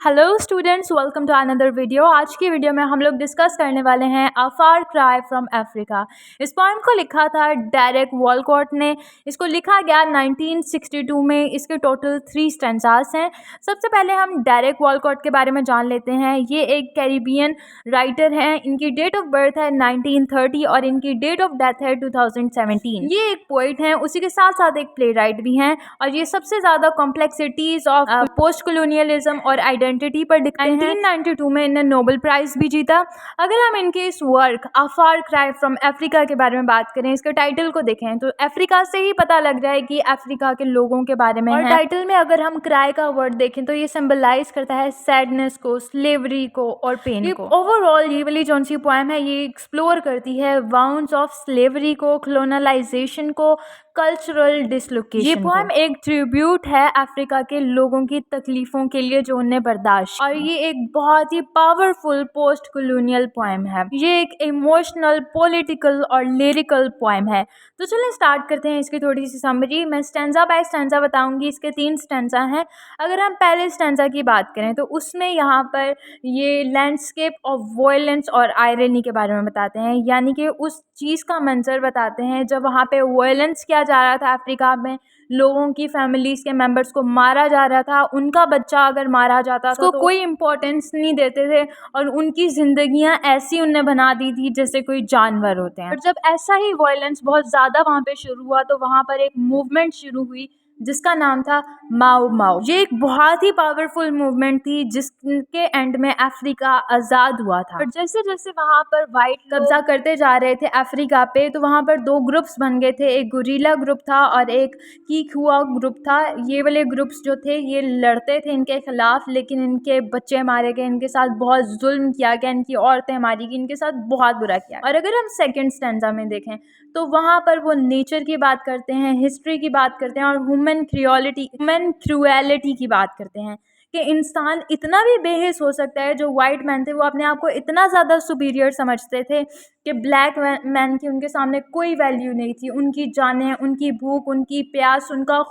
Hello students, welcome to another video. आज की video में हम लोग डिस्कस करने वाले हैं अ फार क्राई फ्रॉम अफ्रीका। इस पोएम को लिखा था डेरेक वॉलकॉट ने। इसको लिखा गया 1962 में। इसके टोटल 3 स्टैंजास हैं। सबसे पहले हम डेरेक वॉलकॉट के बारे में जान लेते हैं। ये एक कैरिबियन राइटर हैं। इनकी डेट ऑफ बर्थ है 1930 और इनकी डेट ऑफ डेथ है 2017। ये एक पोइट हैं, उसी के साथ साथ एक प्ले राइट भी हैं और ये सबसे ज़्यादा कॉम्प्लेक्सिटीज ऑफ पोस्ट कॉलोनियलिज्म और आइडेंटिटी पर 1992 में इन्हें नोबेल प्राइज भी जीता। अगर हम इनके इस work a far cry from Africa के बारे में बात करें, इसके टाइटल को देखें तो अफ्रीका से ही पता लग रहा है कि अफ्रीका के लोगों के बारे में और टाइटल में अगर हम क्राई का वर्ड देखें तो ये सिंबलाइज करता है सैडनेस को, स्लेवरी को और पेन को। ओवरऑल ये वाली जो सी पोएम है ये एक्सप्लोर करती है वाउंड्स ऑफ स्लेवरी को, कॉलोनाइजेशन को, कल्चरल डिसलोकेशन। ये पोएम एक ट्रिब्यूट है अफ्रीका के लोगों की तकलीफों के लिए जो उन्हें बर्दाश्त, और ये एक बहुत ही पावरफुल पोस्ट कॉलोनियल पोएम है। ये एक इमोशनल, पॉलिटिकल और लिरिकल पोएम है। तो चलिए स्टार्ट करते हैं इसकी थोड़ी सी समरी। मैं स्टैंजा बाय स्टैंजा बताऊंगी। इसके 3 स्टैंजा हैं। अगर हम पहले स्टैंजा की बात करें तो उसमें यहाँ पर ये लैंडस्केप ऑफ वायलेंस और आयरनी के बारे में बताते हैं, यानी कि उस चीज़ का मंजर बताते हैं जब वहाँ पे वायलेंस किया जा रहा था अफ्रीका में, लोगों की फैमिलीज के मेंबर्स को मारा जा रहा था। उनका बच्चा अगर मारा जाता था तो कोई इम्पोर्टेंस नहीं देते थे और उनकी जिंदगियां ऐसी उन्हें बना दी थी जैसे कोई जानवर होते हैं। और जब ऐसा ही वायलेंस बहुत ज़्यादा वहाँ पे शुरू हुआ तो वहाँ पर एक मूवमेंट शुरू हुई जिसका नाम था माओ माओ। ये एक बहुत ही पावरफुल मूवमेंट थी जिसके एंड में अफ्रीका आज़ाद हुआ था। और जैसे जैसे वहाँ पर वाइट कब्जा करते जा रहे थे अफ्रीका पे, तो वहाँ पर 2 ग्रुप्स बन गए थे। एक गुरिल्ला ग्रुप था और एक किकुआ ग्रुप था। ये वाले ग्रुप्स जो थे ये लड़ते थे इनके खिलाफ, लेकिन इनके बच्चे मारे गए, इनके साथ बहुत जुल्म किया गया, इनकी औरतें मारी गई, इनके साथ बहुत बुरा किया। और अगर हम सेकेंड स्टैंजा में देखें तो वहाँ पर वो नेचर की बात करते हैं, हिस्ट्री की बात करते हैं और ह्यूमन क्रुएलिटी की बात करते हैं कि इंसान इतना भी बेहिस हो सकता है। जो वाइट मैन थे वो अपने आप को इतना ज़्यादा सुपीरियर समझते थे कि ब्लैक मैन की उनके सामने कोई वैल्यू नहीं थी। उनकी जानें, उनकी भूख, उनकी प्यास, उनका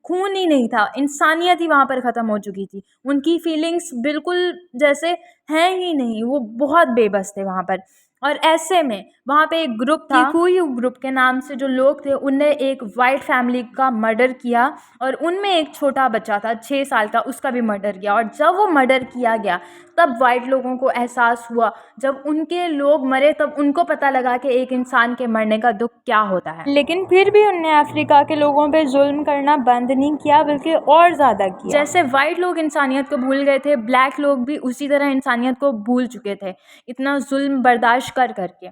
खून ही नहीं था। इंसानियत ही वहाँ पर ख़त्म हो चुकी थी। उनकी फीलिंग्स बिल्कुल जैसे हैं ही नहीं। वो बहुत बेबस थे वहाँ पर। और ऐसे में वहाँ पे एक ग्रुप था, किकुयू ग्रुप के नाम से जो लोग थे, उनने एक वाइट फैमिली का मर्डर किया और उनमें एक छोटा बच्चा था 6 साल का, उसका भी मर्डर किया। और जब वो मर्डर किया गया तब वाइट लोगों को एहसास हुआ, जब उनके लोग मरे तब उनको पता लगा कि एक इंसान के मरने का दुख क्या होता है। लेकिन फिर भी उनने अफ्रीका के लोगों पे जुल्म करना बंद नहीं किया, बल्कि और ज़्यादा किया। जैसे वाइट लोग इंसानियत को भूल गए थे, ब्लैक लोग भी उसी तरह इंसानियत को भूल चुके थे, इतना जुल्म बर्दाश्त कर करके।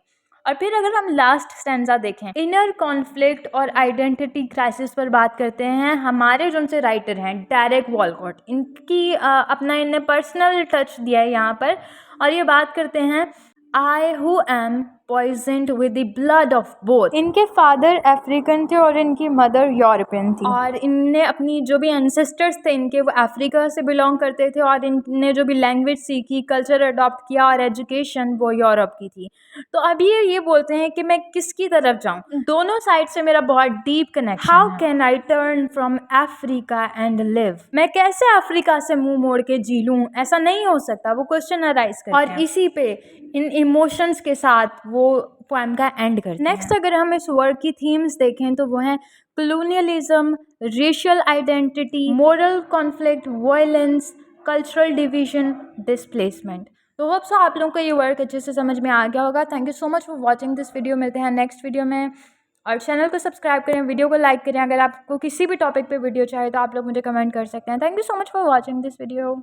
और फिर अगर हम लास्ट स्टैंजा देखें, इनर कॉन्फ्लिक्ट और आइडेंटिटी क्राइसिस पर बात करते हैं। हमारे जो से राइटर हैं डेरेक वॉलकॉट, इनकी अपना इन्हें पर्सनल टच दिया है यहाँ पर, और ये बात करते हैं I who am poisoned with the blood of both. इनके फादर अफ्रीकन थे और इनकी मदर यूरोपियन थी, और इनने अपनी जो भी एंसेस्टर्स थे इनके, वो अफ्रीका से बिलोंग करते थे, और इनने जो भी लैंग्वेज सीखी, कल्चर अडॉप्ट किया और एजुकेशन वो यूरोप की थी। तो अभी ये बोलते हैं कि मैं किसकी तरफ जाऊँ, दोनों साइड से मेरा बहुत deep connection. How can I turn from Africa and live. मैं कैसे अफ्रीका से मुंह मोड़ के जी लूँ, ऐसा नहीं हो सकता। वो क्वेश्चन अराइज करते हैं और इसी पे इन इमोशंस के साथ वो पोएम का एंड करते हैं। नेक्स्ट अगर हम इस वर्क की थीम्स देखें तो वो हैं colonialism, racial identity, moral conflict, violence, cultural division, displacement. तो होप सो आप लोगों को ये वर्क अच्छे से समझ में आ गया होगा। Thank you so much for watching this video. मिलते हैं नेक्स्ट वीडियो में, और चैनल को सब्सक्राइब करें, वीडियो को लाइक करें। अगर आपको किसी भी टॉपिक पे वीडियो चाहिए तो आप लोग मुझे कमेंट कर सकते हैं। Thank you so much for watching this video.